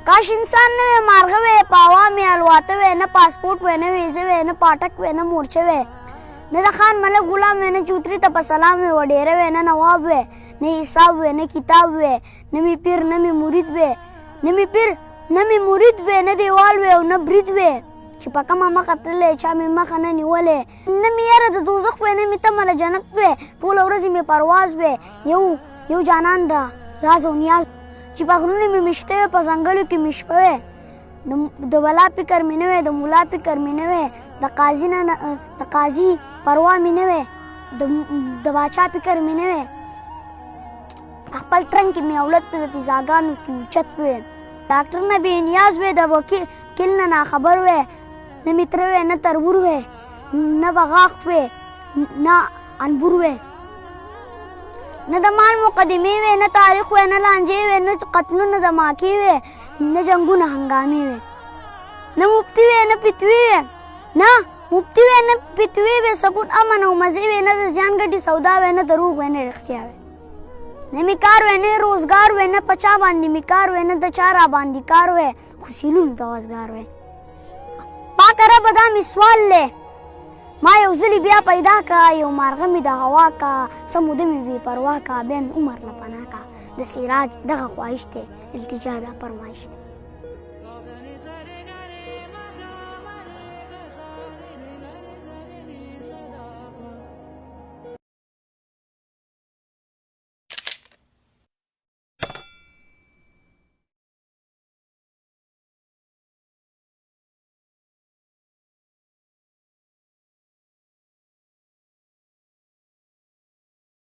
काश इंसान ने मार्ग वे पावा में अलवाते वे न पासपोर्ट वे न वीजे वे न पाठक वे न मोर्चे वे न खान मलक गुलाम वे न चूतरी तपसलाम वे वडेरे वे न नवाब वे न हिसाब वे न किताब वे न मी पीर न मी मुरीद वे न मी पीर न मी मुरीद वे न देवाल वे न ब्रिद वे چې پکه ما قتل چا مې مخه نه نیولې نه مې یاره د دوزخ وې نه مې تمه جنت وې ټوله ورځ مې پرواز وې یو جانان ده راز او نیاز چې په غرونو مې مشته وې په ځنګلو کې مې شپه وې د ولا فکر مې نه وې د مولا فکر مې نه وې د قاضي پروا مې نه وې د باچا فکر مې نه وې خپل ترنګ کې مې اولاد ته په زاګانو کې اوچت وې ډاکټر نه بې نیاز وې د وکیل نه ناخبر وې نه متر وې نه تربور وې نه بغاق وې نه انبور وې نه د مال مقدمې وې نه تاریخ وې نه لانجې وې نه قتلونه د ماکې وې نه جنګونه هنګامې وې نه مفتی وې نه فتوی وې نه مفتی وې نه فتوی وې سکون امن او مزې وې نه د ځان ګټې سودا وې نه دروغ وې نه رښتیا وې نه می کار وې نه روزګار وې نه پچا باندې می کار وې نه د چا را باندې کار وې خو سیلونو ته وزګار وې پاک رب دا می سوال لې ما یو ځلې بیا پیدا کا یو مارغه مې د هوا کا سموده مې بې پروا کا بیا مې عمر له پناه کا د سراج دغه خواهش دی التجا دا فرمایش دی